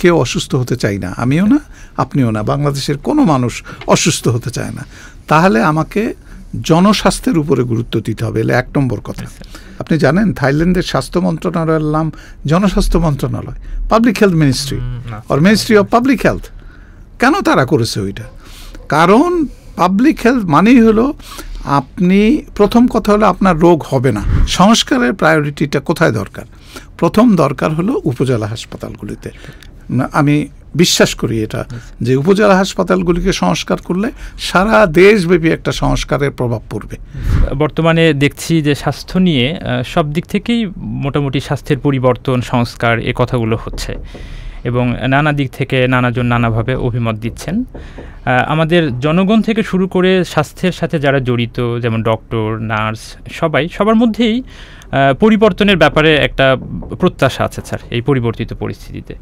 কেউ অসুস্থ হতে চাই না, আমিও না, আপনিও না, বাংলাদেশের কোনো মানুষ অসুস্থ হতে চায় না। তাহলে আমাকে জনস্বাস্থ্যের উপরে গুরুত্ব দিতে হবে, এলে 1 নম্বর কথা। আপনি জানেন থাইল্যান্ডের স্বাস্থ্য মন্ত্রণালয়ের নাম জনস্বাস্থ্য মন্ত্রণালয়, public health ministry or ministry of public health. কেন তারা করেছে ওইটা? কারণ পাবলিক হেলথ মানেই হলো আপনি, প্রথম কথা হলো আপনার রোগ হবে না। সংস্কারের প্রায়োরিটিটা কোথায় দরকার? প্রথম দরকার হলো উপজেলা হাসপাতালগুলিতে। আমি বিশ্বাস করি এটা, যে উপজেলা হাসপাতালগুলিকে সংস্কার করলে সারা দেশব্যাপী একটা সংস্কারের প্রভাব পড়বে। বর্তমানে দেখছি যে স্বাস্থ্য নিয়ে সব দিক থেকেই মোটামুটি স্বাস্থ্যের পরিবর্তন, সংস্কার এ কথাগুলো হচ্ছে এবং নানা দিক থেকে নানাজন নানাভাবে অভিমত দিচ্ছেন। আমাদের জনগণ থেকে শুরু করে স্বাস্থ্যের সাথে যারা জড়িত, যেমন ডক্টর, নার্স, সবার মধ্যেই পরিবর্তনের ব্যাপারে একটা প্রত্যাশা আছে স্যার এই পরিবর্তিত পরিস্থিতিতে।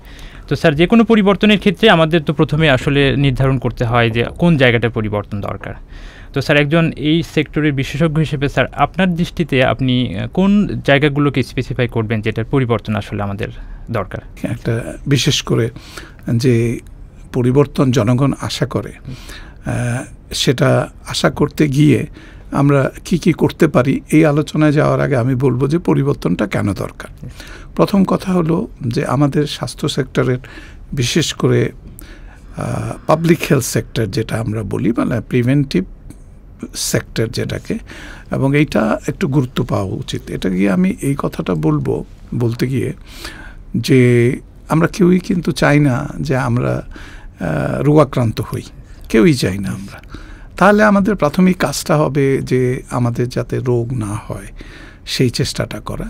তো স্যার, যে কোনো পরিবর্তনের ক্ষেত্রে আমাদের তো প্রথমে আসলে নির্ধারণ করতে হয় যে কোন জায়গাটা পরিবর্তন দরকার। তো স্যার, একজন এই সেক্টরের বিশেষজ্ঞ হিসেবে স্যার আপনার দৃষ্টিতে আপনি কোন জায়গাগুলোকে স্পেসিফাই করবেন যেটার পরিবর্তন আসলে আমাদের দরকার? একটা বিশেষ করে যে পরিবর্তন জনগণ আশা করে, সেটা আশা করতে গিয়ে আমরা কি কি করতে পারি এই আলোচনায় যাওয়ার আগে আমি বলবো যে পরিবর্তনটা কেন দরকার। প্রথম কথা হলো যে আমাদের স্বাস্থ্য সেক্টরের, বিশেষ করে পাবলিক হেলথ সেক্টর যেটা আমরা বলি, মানে প্রিভেন্টিভ সেক্টর যেটাকে, এবং এইটা একটু গুরুত্ব পাওয়া উচিত। এটা গিয়ে আমি এই কথাটা বলতে গিয়ে যে আমরা কেউই কিন্তু চাই না যে আমরা রোগাক্রান্ত হই, কেউই চাই না আমরা। তাহলে আমাদের প্রাথমিক কাজটা হবে যে আমাদের যাতে রোগ না হয় সেই চেষ্টাটা করা।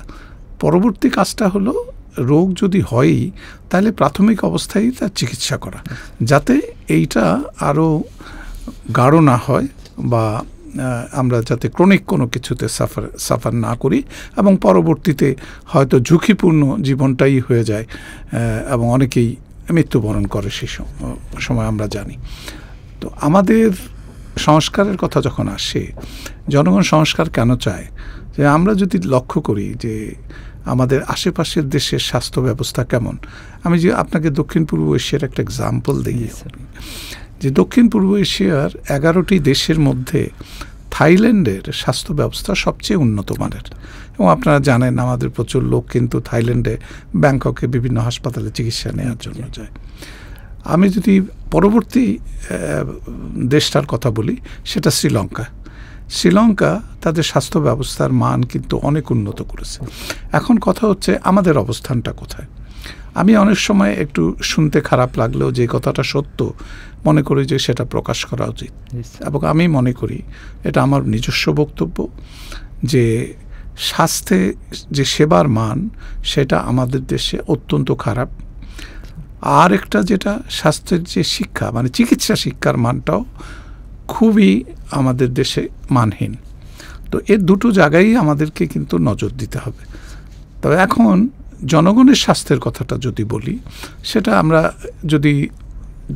পরবর্তী কাজটা হলো রোগ যদি হয়ই তাহলে প্রাথমিক অবস্থায় তার চিকিৎসা করা, যাতে এইটা আরও গাঢ় না হয় বা আমরা যাতে ক্রনিক কোনো কিছুতে সাফার না করি এবং পরবর্তীতে হয়তো ঝুঁকিপূর্ণ জীবনটাই হয়ে যায় এবং অনেকেই মৃত্যুবরণ করে সেই সময় আমরা জানি। তো আমাদের সংস্কারের কথা যখন আসে, জনগণ সংস্কার কেন চায়? যে আমরা যদি লক্ষ্য করি যে আমাদের আশেপাশের দেশের স্বাস্থ্য ব্যবস্থা কেমন, আমি যে আপনাকে দক্ষিণ পূর্ব এশিয়ার একটা এক্সাম্পল দিই, যে দক্ষিণ পূর্ব এশিয়ার 11টি দেশের মধ্যে থাইল্যান্ডের স্বাস্থ্য ব্যবস্থা সবচেয়ে উন্নত মানের। এবং আপনারা জানেন আমাদের প্রচুর লোক কিন্তু থাইল্যান্ডে, ব্যাংককে বিভিন্ন হাসপাতালে চিকিৎসা নেওয়ার জন্য যায়। আমি যদি পরবর্তী দেশটার কথা বলি, সেটা শ্রীলঙ্কা তাদের স্বাস্থ্য ব্যবস্থার মান কিন্তু অনেক উন্নত করেছে। এখন কথা হচ্ছে আমাদের অবস্থানটা কোথায়। আমি অনেক সময় একটু শুনতে খারাপ লাগলেও যে কথাটা সত্য মনে করি যে সেটা প্রকাশ করা উচিত, এবং আমি মনে করি এটা আমার নিজস্ব বক্তব্য যে স্বাস্থ্যে যে সেবার মান সেটা আমাদের দেশে অত্যন্ত খারাপ। আর একটা যেটা স্বাস্থ্যের যে শিক্ষা, মানে চিকিৎসা শিক্ষার মানটাও খুবই আমাদের দেশে মানহীন। তো এর দুটো জায়গায় আমাদেরকে কিন্তু নজর দিতে হবে। তবে এখন জনগণের স্বাস্থ্যের কথাটা যদি বলি, সেটা আমরা যদি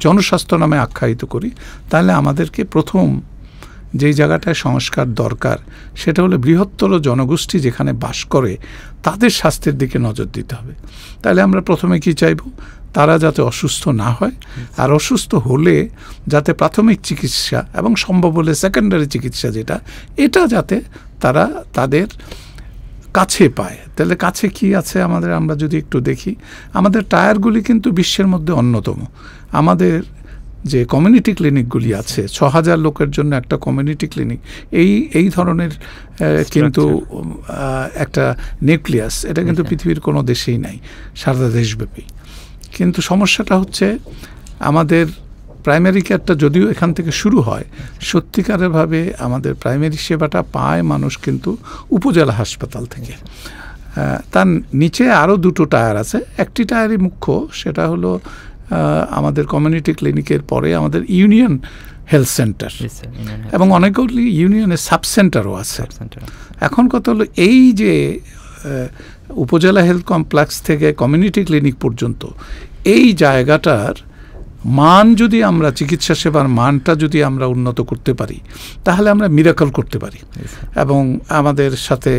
জনস্বাস্থ্য নামে আখ্যায়িত করি, তাহলে আমাদেরকে প্রথম যেই জায়গাটায় সংস্কার দরকার সেটা হলো বৃহত্তর জনগোষ্ঠী যেখানে বাস করে তাদের স্বাস্থ্যের দিকে নজর দিতে হবে। তাহলে আমরা প্রথমে কি চাইব? তারা যাতে অসুস্থ না হয়, আর অসুস্থ হলে যাতে প্রাথমিক চিকিৎসা এবং সম্ভব হলে সেকেন্ডারি চিকিৎসা যেটা, এটা যাতে তারা তাদের কাছে পায়। তাহলে কাছে কি আছে আমাদের, আমরা যদি একটু দেখি, আমাদের টায়ারগুলি কিন্তু বিশ্বের মধ্যে অন্যতম। আমাদের যে কমিউনিটি ক্লিনিকগুলি আছে, 6000 লোকের জন্য একটা কমিউনিটি ক্লিনিক, এই ধরনের কিন্তু একটা নিউক্লিয়াস, এটা কিন্তু পৃথিবীর কোনো দেশেই নাই, সারা দেশব্যাপী। কিন্তু সমস্যাটা হচ্ছে আমাদের প্রাইমারি কেয়ারটা যদিও এখান থেকে শুরু হয়, সত্যিকারেরভাবে আমাদের প্রাইমারি সেবাটা পায় মানুষ কিন্তু উপজেলা হাসপাতাল থেকে। তার নিচে আরও দুটো টায়ার আছে, একটি টায়ারই মুখ্য, সেটা হলো আমাদের কমিউনিটি ক্লিনিকের পরে আমাদের ইউনিয়ন হেলথ সেন্টার, এবং অনেকগুলি ইউনিয়নের সাব সেন্টারও আছে। এখন কথা হলো এই যে উপজেলা হেলথ কমপ্লেক্স থেকে কমিউনিটি ক্লিনিক পর্যন্ত এই জায়গাটার মান যদি আমরা, চিকিৎসা সেবার মানটা যদি আমরা উন্নত করতে পারি, তাহলে আমরা মিরাকল করতে পারি। এবং আমাদের সাথে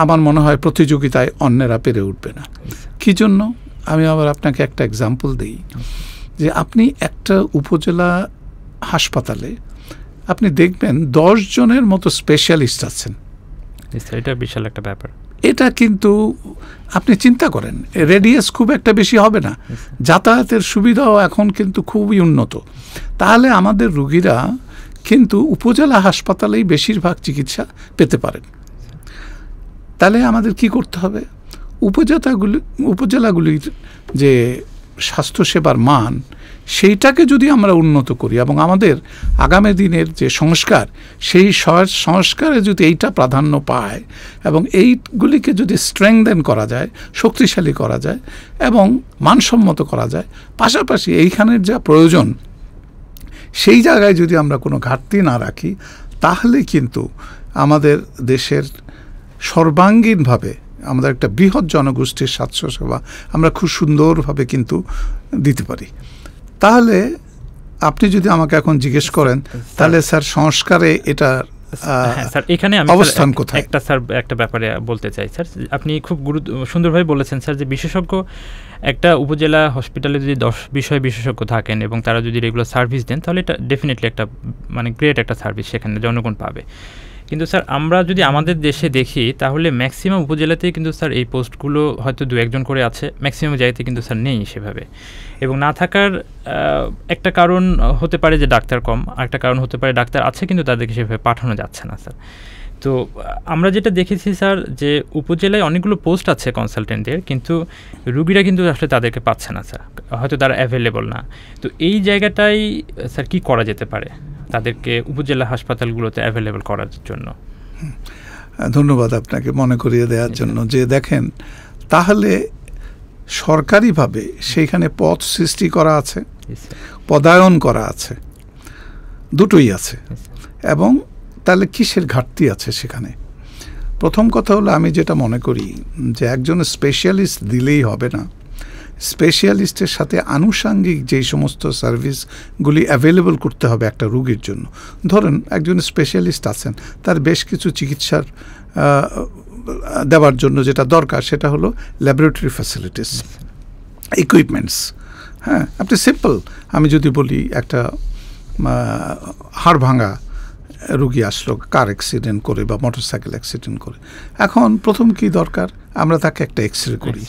আমার মনে হয় প্রতিযোগিতায় অন্যেরা পেরে উঠবে না। কী জন্য? আমি আবার আপনাকে একটা এক্সাম্পল দিই, যে আপনি একটা উপজেলা হাসপাতালে আপনি দেখবেন 10 জনের মতো স্পেশালিস্ট আছেন। এটা বিশাল একটা ব্যাপার। এটা কিন্তু আপনি চিন্তা করেন, রেডিয়াস খুব একটা বেশি হবে না, যাতায়াতের সুবিধাও এখন কিন্তু খুবই উন্নত। তাহলে আমাদের রুগীরা কিন্তু উপজেলা হাসপাতালেই বেশিরভাগ চিকিৎসা পেতে পারেন। তাহলে আমাদের কি করতে হবে? উপজেলাগুলির যে স্বাস্থ্যসেবার মান, সেইটাকে যদি আমরা উন্নত করি এবং আমাদের আগামী দিনের যে সংস্কার, সেই সংস্কারে যদি এইটা প্রাধান্য পায় এবং এইগুলিকে যদি স্ট্রেংথেন করা যায়, শক্তিশালী করা যায় এবং মানসম্মত করা যায়, পাশাপাশি এইখানের যা প্রয়োজন সেই জায়গায় যদি আমরা কোনো ঘাটতি না রাখি, তাহলে কিন্তু আমাদের দেশের সর্বাঙ্গীনভাবে আমাদের একটা বৃহৎ জনগোষ্ঠীর স্বাস্থ্যসেবা আমরা খুব সুন্দরভাবে কিন্তু দিতে পারি। তাহলে আপনি যদি আমাকে এখন জিজ্ঞেস করেন, তাহলে স্যার সংস্কারে এটা স্যার এখানে আমি অবস্থান কোথায়? একটা ব্যাপারে বলতে চাই স্যার, আপনি খুব সুন্দরভাবে বলেছেন স্যার, যে বিশেষজ্ঞ একটা উপজেলা হসপিটালে যদি 10 বিষয় বিশেষজ্ঞ থাকেন এবং তারা যদি রেগুলার সার্ভিস দেন, তাহলে এটা ডেফিনেটলি একটা মানে গ্রেট একটা সার্ভিস সেখানে জনগণ পাবে। কিন্তু স্যার আমরা যদি আমাদের দেশে দেখি, তাহলে ম্যাক্সিমাম উপজেলাতেই কিন্তু স্যার এই পোস্টগুলো হয়তো 2-1 করে আছে, ম্যাক্সিমাম জায়গাতে কিন্তু স্যার নেই সেভাবে। এবং না থাকার একটা কারণ হতে পারে যে ডাক্তার কম, আরেকটা কারণ হতে পারে ডাক্তার আছে কিন্তু তাদেরকে সেভাবে পাঠানো যাচ্ছে না স্যার। তো আমরা যেটা দেখেছি স্যার, যে উপজেলায় অনেকগুলো পোস্ট আছে কনসালটেন্টের, কিন্তু রুগীরা কিন্তু আসলে তাদেরকে পাচ্ছে না স্যার, হয়তো তারা অ্যাভেলেবল না। তো এই জায়গাটাই স্যার কী করা যেতে পারে তাদেরকে উপজেলা হাসপাতালগুলোতে অ্যাভেলেবল করার জন্য? ধন্যবাদ আপনাকে মনে করিয়ে দেওয়ার জন্য। যে দেখেন, তাহলে সরকারিভাবে সেইখানে পদ সৃষ্টি করা আছে, পদায়ন করা আছে, দুটোই আছে। এবং তাহলে কিসের ঘাটতি আছে সেখানে? প্রথম কথা হলো, আমি যেটা মনে করি যে একজন স্পেশালিস্ট দিলেই হবে না, স্পেশালিস্টের সাথে আনুষাঙ্গিক যেই সমস্ত সার্ভিসগুলি অ্যাভেলেবল করতে হবে একটা রুগীর জন্য। ধরেন একজন স্পেশালিস্ট আছেন, তার বেশ কিছু চিকিৎসার দেওয়ার জন্য যেটা দরকার সেটা হলো ল্যাবরেটরি ফ্যাসিলিটিস, ইকুইপমেন্টস। হ্যাঁ, আপনি সিম্পল আমি যদি বলি, একটা হাড় ভাঙা রুগী আসলো কার অ্যাক্সিডেন্ট করে বা মোটরসাইকেল অ্যাক্সিডেন্ট করে, এখন প্রথম কি দরকার? আমরা তাকে একটা এক্সরে করি,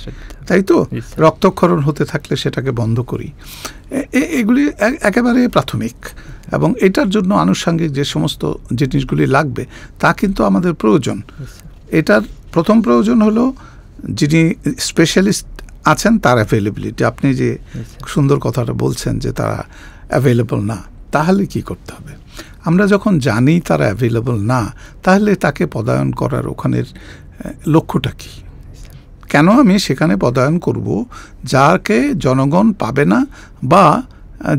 তাই তো? রক্তক্ষরণ হতে থাকলে সেটাকে বন্ধ করি। এগুলি একেবারে প্রাথমিক, এবং এটার জন্য আনুষঙ্গিক যে সমস্ত জিনিসগুলি লাগবে তা কিন্তু আমাদের প্রয়োজন। এটার প্রথম প্রয়োজন হলো যিনি স্পেশালিস্ট আছেন তার অ্যাভেলেবিলিটি। আপনি যে সুন্দর কথাটা বলছেন যে তারা অ্যাভেলেবল না, তাহলে কি করতে হবে? আমরা যখন জানি তারা অ্যাভেলেবল না, তাহলে তাকে পদায়ন করার ওখানের লক্ষ্যটা কী? কেন আমি সেখানে পদায়ন করব যাকে জনগণ পাবে না বা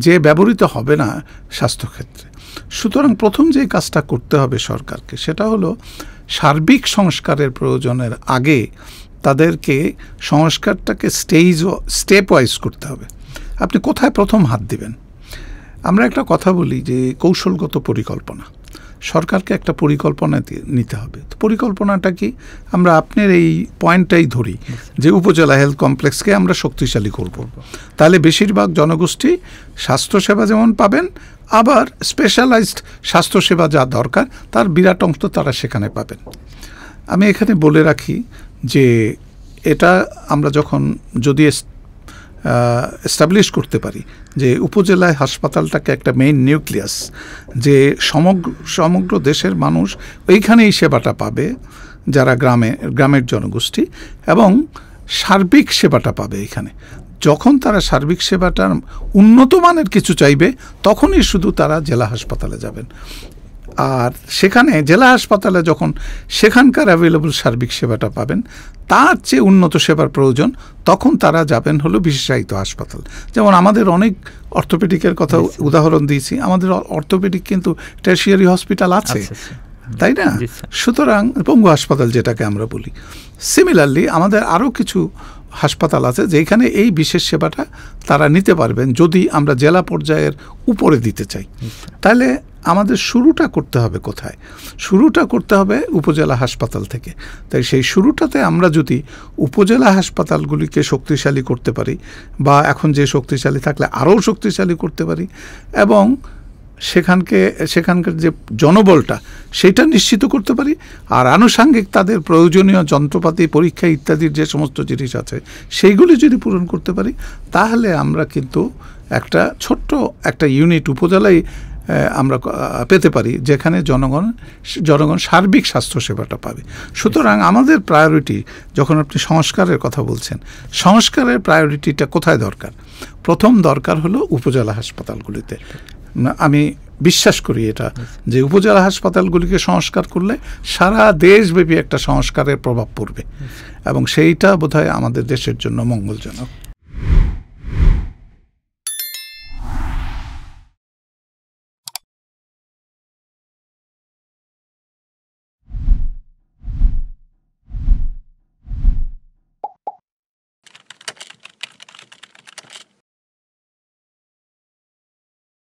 যে ব্যবহৃত হবে না স্বাস্থ্যক্ষেত্রে? সুতরাং প্রথম যে কাজটা করতে হবে সরকারকে, সেটা হলো সার্বিক সংস্কারের প্রয়োজনের আগে তাদেরকে সংস্কারটাকে স্টেপ ওয়াইজ করতে হবে। আপনি কোথায় প্রথম হাত দিবেন? আমরা একটা কথা বলি যে কৌশলগত পরিকল্পনা। সরকারকে একটা পরিকল্পনা নিতে হবে। তো পরিকল্পনাটা কি? আমরা আপনার এই পয়েন্টটাই ধরি যে উপজেলা হেলথ কমপ্লেক্সকে আমরা শক্তিশালী করব। তাহলে বেশিরভাগ জনগোষ্ঠী স্বাস্থ্যসেবা যেমন পাবেন, আবার স্পেশালাইজড স্বাস্থ্যসেবা যা দরকার তার বিরাট অংশ তারা সেখানে পাবেন। আমি এখানে বলে রাখি যে এটা আমরা যখন যদি এস্টাবলিশ করতে পারি যে উপজেলায় হাসপাতালটাকে একটা মেইন নিউক্লিয়াস, যে সমগ্র দেশের মানুষ ওইখানেই সেবাটা পাবে, যারা গ্রামের জনগোষ্ঠী, এবং সার্বিক সেবাটা পাবে এখানে। যখন তারা সার্বিক সেবাটার উন্নত মানের কিছু চাইবে, তখনই শুধু তারা জেলা হাসপাতালে যাবেন। আর সেখানে জেলা হাসপাতালে যখন সেখানকার অ্যাভেলেবল সার্বিক সেবাটা পাবেন, তার চেয়ে উন্নত সেবার প্রয়োজন, তখন তারা যাবেন হলো বিশেষায়িত হাসপাতাল। যেমন আমাদের অনেক অর্থোপেডিকের কথা উদাহরণ দিয়েছি, আমাদের অর্থোপেডিক কিন্তু টারশিয়ারি হসপিটাল আছে, তাই না? সুতরাং পঙ্গু হাসপাতাল যেটাকে আমরা বলি, সিমিলারলি আমাদের আরও কিছু হাসপাতাল আছে যেখানে এই বিশেষ সেবাটা তারা নিতে পারবেন যদি আমরা জেলা পর্যায়ের উপরে দিতে চাই। তাহলে আমাদের শুরুটা করতে হবে কোথায়? শুরুটা করতে হবে উপজেলা হাসপাতাল থেকে। তাই সেই শুরুটাতে আমরা যদি উপজেলা হাসপাতালগুলিকে শক্তিশালী করতে পারি, বা এখন যে শক্তিশালী থাকলে আরও শক্তিশালী করতে পারি, এবং সেখানকার যে জনবলটা সেটা নিশ্চিত করতে পারি, আর আনুষঙ্গিক তাদের প্রয়োজনীয় যন্ত্রপাতি, পরীক্ষা ইত্যাদির যে সমস্ত জিনিস আছে সেইগুলি যদি পূরণ করতে পারি, তাহলে আমরা কিন্তু একটা ছোট্ট একটা ইউনিট উপজেলায় আমরা পেতে পারি, যেখানে জনগণ সার্বিক স্বাস্থ্যসেবাটা পাবে। সুতরাং আমাদের প্রায়োরিটি, যখন আপনি সংস্কারের কথা বলছেন, সংস্কারের প্রায়োরিটিটা কোথায় দরকার? প্রথম দরকার হলো উপজেলা হাসপাতালগুলিতে। আমি বিশ্বাস করি এটা, যে উপজেলা হাসপাতালগুলিকে সংস্কার করলে সারা দেশব্যাপী একটা সংস্কারের প্রভাব পড়বে, এবং সেইটা বোধহয় আমাদের দেশের জন্য মঙ্গলজনক।